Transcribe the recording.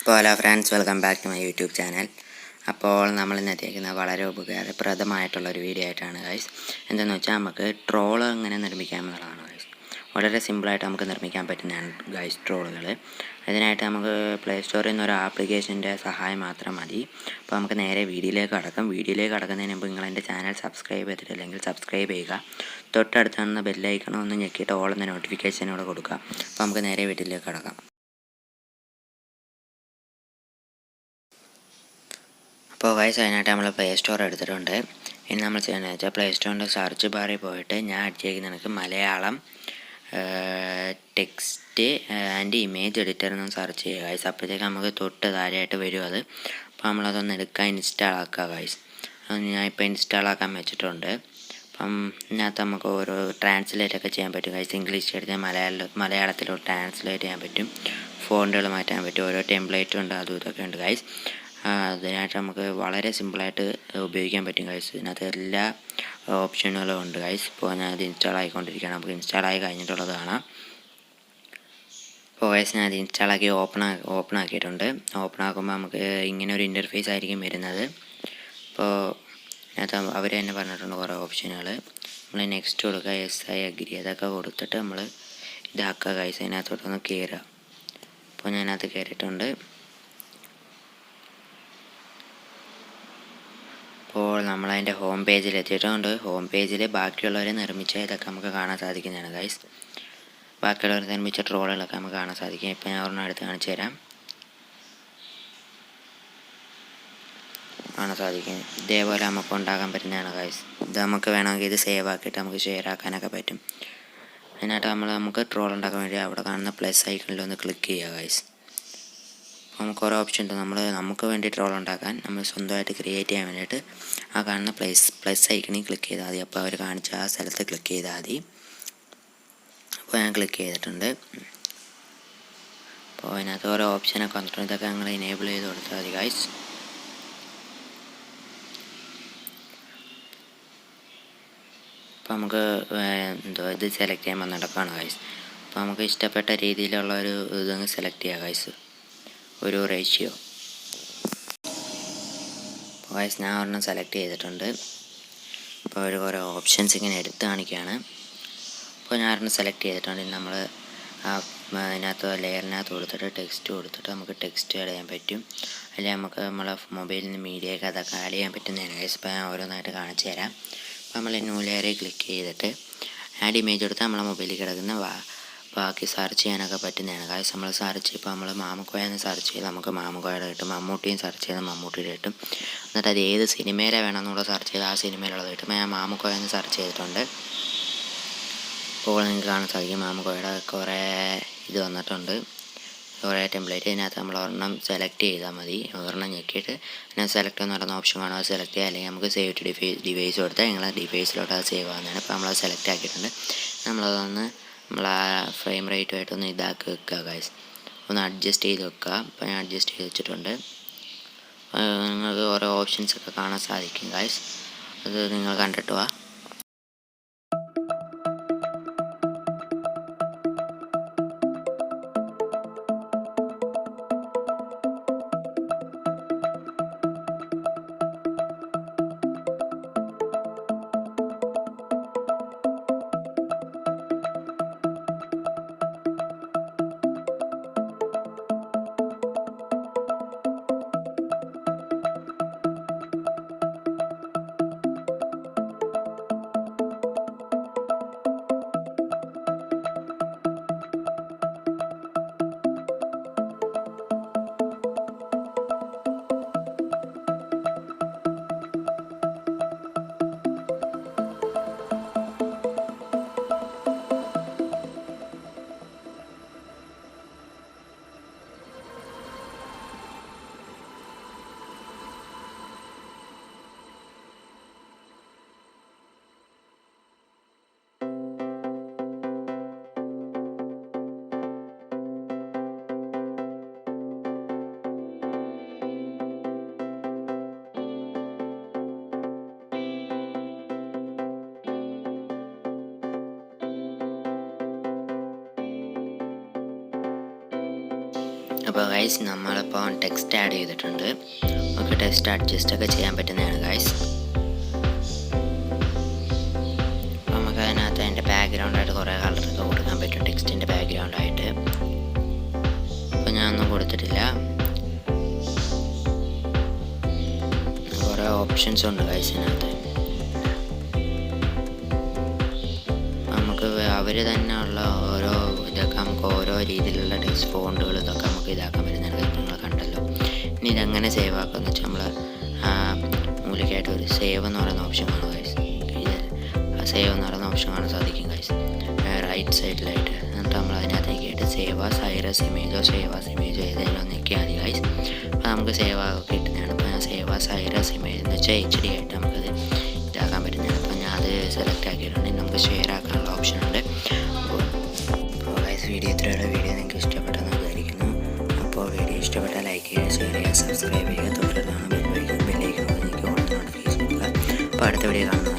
Hello friends, welcome back to my YouTube channel. അപ്പോൾ നമ്മൾ ഇന്ന് എത്തിയിരിക്കുന്നത് വളരെ ഉപകാരപ്രദമായിട്ടുള്ളൊരു വീഡിയോ ആയിട്ടാണ് ഗൈസ്. എന്താണെന്ന് വെച്ചാൽ നമുക്ക് ട്രോൾ എങ്ങനെ നിർമ്മിക്കാമെന്നുള്ളതാണ് ഗൈസ്. വളരെ സിമ്പിളായിട്ട് നമുക്ക് നിർമ്മിക്കാൻ പറ്റുന്നതാണ് ഗൈസ് ട്രോളുകൾ. അതിനായിട്ട് നമുക്ക് പ്ലേ സ്റ്റോറിൽ നിന്ന് ഒരു ആപ്ലിക്കേഷൻ്റെ സഹായം മാത്രം മതി. അപ്പോൾ നമുക്ക് നേരെ വീഡിയോയിലേക്ക് കടക്കാം. വീഡിയോയിലേക്ക് കടക്കുന്നതിന് മുമ്പ് നിങ്ങൾ എൻ്റെ ചാനൽ സബ്സ്ക്രൈബ് ചെയ്തിട്ടില്ലെങ്കിൽ സബ്സ്ക്രൈബ് ചെയ്യുക. തൊട്ടടുത്ത് കാണുന്ന ബെല്ലൈക്കൺ ഒന്ന് ഞെക്കിയിട്ട് ഓൾ എന്ന നോട്ടിഫിക്കേഷനോടെ കൊടുക്കുക. അപ്പോൾ നമുക്ക് നേരെ വീഡിയോയിലേക്ക് കടക്കാം. അപ്പോൾ ഗൈസ് അതിനായിട്ട് നമ്മൾ പ്ലേ സ്റ്റോർ എടുത്തിട്ടുണ്ട്. ഇനി നമ്മൾ ചെയ്യുന്നത് വെച്ചാൽ പ്ലേ സ്റ്റോറിൻ്റെ സെർച്ച് ബാറിൽ പോയിട്ട് ഞാൻ അടിച്ചേക്കുന്ന എനിക്ക് Malayalam text and image editor എന്ന് സെർച്ച് ചെയ്യുക ഗൈസ്. അപ്പോഴത്തേക്ക് നമുക്ക് തൊട്ട് താഴെയായിട്ട് വരും അത്. അപ്പോൾ നമ്മളതൊന്ന് എടുക്കുക, ഇൻസ്റ്റാൾ ആക്കുക ഗൈസ്. ഞാൻ ഇപ്പോൾ ഇൻസ്റ്റാൾ ആക്കാൻ വെച്ചിട്ടുണ്ട്. അപ്പം ഇതിനകത്ത് നമുക്ക് ഓരോ ട്രാൻസ്ലേറ്റ് ഒക്കെ ചെയ്യാൻ പറ്റും ഗൈസ്. ഇംഗ്ലീഷ് എടുത്ത് മലയാളത്തിലോട്ട് ട്രാൻസ്ലേറ്റ് ചെയ്യാൻ പറ്റും, ഫോണ്ടുകൾ മാറ്റാൻ പറ്റും, ഓരോ ടെംപ്ലേറ്റും ഉണ്ട്, അതും ഇതൊക്കെ ഉണ്ട് ഗൈസ്. അതിനായിട്ട് നമുക്ക് വളരെ സിമ്പിളായിട്ട് ഉപയോഗിക്കാൻ പറ്റും ഗൈസ്. ഇതിനകത്ത് എല്ലാ ഓപ്ഷനുകളും ഉണ്ട് ഗൈസ്. ഇപ്പോൾ ഞാൻ അത് ഇൻസ്റ്റാൾ ആയിക്കൊണ്ടിരിക്കുകയാണ്. നമുക്ക് ഇൻസ്റ്റാൾ ആയി കഴിഞ്ഞിട്ടുള്ളത് കാണാം. ഇപ്പോൾ ഗൈസ് ഞാൻ അത് ഇൻസ്റ്റാളാക്കി ഓപ്പൺ ആക്കിയിട്ടുണ്ട്. ഓപ്പൺ ആക്കുമ്പോൾ നമുക്ക് ഇങ്ങനെ ഒരു ഇൻ്റർഫേസ് ആയിരിക്കും വരുന്നത്. അപ്പോൾ ഇതിനകത്ത് അവർ തന്നെ പറഞ്ഞിട്ടുണ്ട് കുറേ ഓപ്ഷനുകൾ. നമ്മൾ നെക്സ്റ്റ് കൊടുക്കുക, ഐ അഗ്രി അതൊക്കെ കൊടുത്തിട്ട് നമ്മൾ ഇതാക്കുക ഗൈസ്. അതിനകത്തോട്ടൊന്ന് കയറുക. അപ്പോൾ ഞാനത് കയറിയിട്ടുണ്ട്. അപ്പോൾ നമ്മളതിൻ്റെ ഹോം പേജിൽ എത്തിയിട്ടുണ്ട്. ഹോം പേജിൽ ബാക്കിയുള്ളവർ നിർമ്മിച്ച ഇതൊക്കെ നമുക്ക് കാണാൻ സാധിക്കുന്നതാണ് ഗൈസ്. ബാക്കിയുള്ളവർ നിർമ്മിച്ച ട്രോളുകളൊക്കെ നമുക്ക് കാണാൻ സാധിക്കും. ഇപ്പോൾ ഞാൻ ഒരെണ്ണം എടുത്ത് കാണിച്ചു തരാം. കാണാൻ സാധിക്കും. ഇതേപോലെ നമുക്ക് ഉണ്ടാക്കാൻ പറ്റുന്നതാണ് ഗൈസ്. ഇത് നമുക്ക് വേണമെങ്കിൽ ഇത് സേവ് ആക്കിയിട്ട് നമുക്ക് ഷെയർ ആക്കാനൊക്കെ പറ്റും. അതിനായിട്ട് നമുക്ക് ട്രോൾ ഉണ്ടാക്കാൻ വേണ്ടി അവിടെ കാണുന്ന പ്ലസ് ഐക്കണിലൊന്ന് ക്ലിക്ക് ചെയ്യുക ഗൈസ്. നമുക്ക് ഓരോ ഓപ്ഷൻ ഉണ്ട്. നമുക്ക് വേണ്ടി ട്രോൾ ഉണ്ടാക്കാൻ നമ്മൾ സ്വന്തമായിട്ട് ക്രിയേറ്റ് ചെയ്യാൻ വേണ്ടിയിട്ട് ആ കാണുന്ന പ്ലസ് ഐക്കണിൽ ക്ലിക്ക് ചെയ്താൽ മതി. അപ്പോൾ അവർ കാണിച്ച ആ സ്ഥലത്ത് ക്ലിക്ക് ചെയ്താൽ മതി. അപ്പോൾ ഞാൻ ക്ലിക്ക് ചെയ്തിട്ടുണ്ട്. അപ്പോൾ അതിനകത്ത് ഓരോ ഓപ്ഷനൊക്കെ വന്നിട്ടുണ്ട്. ഇതൊക്കെ ഞങ്ങൾ എനേബിൾ ചെയ്ത് കൊടുത്താൽ മതി ഗൈസ്. അപ്പോൾ നമുക്ക് ഇത് സെലക്ട് ചെയ്യാൻ നടക്കുകയാണ് ഗൈസ്. അപ്പോൾ നമുക്ക് ഇഷ്ടപ്പെട്ട രീതിയിലുള്ള ഒരു ഇതങ്ങ് സെലക്ട് ചെയ്യുക ഗൈസ്, ഒരു റേഷ്യോ. അപ്പോൾ ഗൈസ് ഞാൻ ഒരെണ്ണം സെലക്ട് ചെയ്തിട്ടുണ്ട്. അപ്പോൾ ഒരു കുറേ ഓപ്ഷൻസ് ഇങ്ങനെ എടുത്ത് കാണിക്കുകയാണ്. അപ്പോൾ ഞാൻ ഒരെണ്ണം സെലക്ട് ചെയ്തിട്ടുണ്ട്. നമ്മൾ അതിനകത്ത് ലെയറിനകത്ത് കൊടുത്തിട്ട് ടെക്സ്റ്റ് കൊടുത്തിട്ട് നമുക്ക് ടെക്സ്റ്റ് ആഡ് ചെയ്യാൻ പറ്റും. അല്ലെങ്കിൽ നമുക്ക് നമ്മളെ മൊബൈലിൽ നിന്ന് മീഡിയയൊക്കെ അതൊക്കെ ആഡ് ചെയ്യാൻ പറ്റുന്നതാണ് ഗൈസ്. ഇപ്പോൾ ഞാൻ ഓരോന്നായിട്ട് കാണിച്ചു തരാം. അപ്പോൾ നമ്മൾ ന്യൂ ലെയറിൽ ക്ലിക്ക് ചെയ്തിട്ട് ആഡ് ഇമേജ് എടുത്ത് നമ്മളെ മൊബൈലിൽ കിടക്കുന്ന ബാക്കി സെർച്ച് ചെയ്യാനൊക്കെ പറ്റുന്നതാണ് ഗൈസ്. നമ്മൾ സെർച്ച് ഇപ്പോൾ നമ്മൾ മാമുക്കോയെന്ന് സെർച്ച് ചെയ്ത് നമുക്ക് മാമുക്കോയുടെ കിട്ടും, മമ്മൂട്ടിയും സെർച്ച് ചെയ്ത് മമ്മൂട്ടിയുടെ കിട്ടും. എന്നിട്ട് അത് ഏത് സിനിമയിലെ വേണമെന്നുള്ള സെർച്ച് ചെയ്ത് ആ സിനിമയിലുള്ളത് കിട്ടും. ഞാൻ മാമുക്കോയെന്ന് സെർച്ച് ചെയ്തിട്ടുണ്ട്. അപ്പോൾ നിങ്ങൾക്ക് കാണാൻ സാധിക്കും മാമുക്കോയുടെ കുറേ ഇത് വന്നിട്ടുണ്ട്, കുറേ ടെംപ്ലേറ്റ്. ഇതിനകത്ത് നമ്മൾ ഒരെണ്ണം സെലക്ട് ചെയ്താൽ മതി. ഒരെണ്ണം ഞെക്കിയിട്ട് ഞാൻ സെലക്ട് എന്ന് പറയുന്ന ഓപ്ഷൻ കാണും, അത് സെലക്ട് ചെയ്യുക. അല്ലെങ്കിൽ നമുക്ക് സേവ് ടു ഡിവൈസ് കൊടുത്താൽ നിങ്ങളെ ഡിവൈസിലോട്ട് അത് സേവ് ആകുന്നതാണ്. ഇപ്പോൾ നമ്മളത് സെലക്ട് ആക്കിയിട്ടുണ്ട്. നമ്മളതൊന്ന് നമ്മൾ ആ ഫ്രെയിം റേറ്റുമായിട്ടൊന്ന് ഇതാക്കി വെക്കുക ഗൈസ്, ഒന്ന് അഡ്ജസ്റ്റ് ചെയ്ത് വെക്കുക. അപ്പോൾ ഞാൻ അഡ്ജസ്റ്റ് ചെയ്ത് വെച്ചിട്ടുണ്ട്. നിങ്ങൾക്ക് ഓരോ ഓപ്ഷൻസൊക്കെ കാണാൻ സാധിക്കും ഗൈസ്. അത് നിങ്ങൾ കണ്ടിട്ട് വാ. അപ്പോൾ ഗൈസ് നമ്മളിപ്പോൾ ടെക്സ്റ്റ് ആഡ് ചെയ്തിട്ടുണ്ട്. നമുക്ക് ടെക്സ്റ്റ് അഡ്ജസ്റ്റൊക്കെ ചെയ്യാൻ പറ്റുന്നതാണ് ഗൈസ്. അപ്പോൾ നമുക്ക് അതിനകത്ത് അതിൻ്റെ ബാക്ക്ഗ്രൗണ്ടായിട്ട് കുറേ കളറൊക്കെ കൊടുക്കാൻ പറ്റും ടെക്സ്റ്റിൻ്റെ ബാക്ക്ഗ്രൗണ്ടായിട്ട്. അപ്പോൾ ഞാനൊന്നും കൊടുത്തിട്ടില്ല. കുറേ ഓപ്ഷൻസ് ഉണ്ട് ഗൈസ് ഇതിനകത്ത്. നമുക്ക് അവർ തന്നെയുള്ള ഓരോ ഇതൊക്കെ നമുക്ക് ഓരോ രീതിയിലുള്ള ടെക്സ്റ്റ് ഫോണ്ടുകൾ ഇതൊക്കെ നമുക്ക് ഇതാക്കാൻ പറ്റുന്നതാണ്. നിങ്ങൾ കണ്ടല്ലോ. ഇനി ഇതെങ്ങനെ സേവ് ആക്കാമെന്ന് വെച്ചാൽ നമ്മൾ മൂലയ്ക്കായിട്ട് ഒരു സേവ് എന്ന് പറയുന്ന ഓപ്ഷൻ കാണും ഗൈസ്. ആ സേവ് എന്ന് പറയുന്ന ഓപ്ഷൻ കാണാൻ സാധിക്കും ഗൈസ് റൈറ്റ് സൈഡിലായിട്ട്. എന്നിട്ട് നമ്മൾ അതിനകത്തേക്കായിട്ട് സേവ് ആസ് ഐറസ് ഇമേജോ സേവ് ആസ് ഇമേജോ ഏതെങ്കിലും ഒന്നൊക്കെയാണ് മതി ഗൈസ്. അപ്പോൾ നമുക്ക് സേവ് ആക്കി കിട്ടുന്നതാണ്. അപ്പോൾ ഞാൻ സേവ് ആസ് ഐറസ് ഇമേജ് എന്ന് വെച്ചാൽ HD ആയിട്ട് നമുക്കത് ഇതാക്കാൻ പറ്റുന്നതാണ്. അപ്പോൾ ഞാൻ അത് സെലക്ട് ആക്കിയിട്ടുണ്ടെങ്കിൽ നമുക്ക് ഷെയർ ആക്കാനുള്ള ഓപ്ഷൻ ഉണ്ട്. അപ്പോൾ ഗൈസ് വീഡിയോ ഇത്രയുള്ള വീഡിയോ നിങ്ങൾക്ക് ഇഷ്ടപ്പെട്ടെന്ന് വിചാരിക്കുന്നു. അപ്പോൾ വീഡിയോ ഇഷ്ടപ്പെട്ടാൽ ലൈക്ക് ചെയ്യുക, ഷെയർ ചെയ്യുക, സബ്സ്ക്രൈബ് ചെയ്യുക, തൊട്ടടുത്താണ് ബെല്ലൈക്കൺ നിങ്ങൾക്ക് ഓൺ നോട്ടിഫിക്കേഷൻ. അപ്പോൾ അടുത്ത വീഡിയോ കാണുന്നത്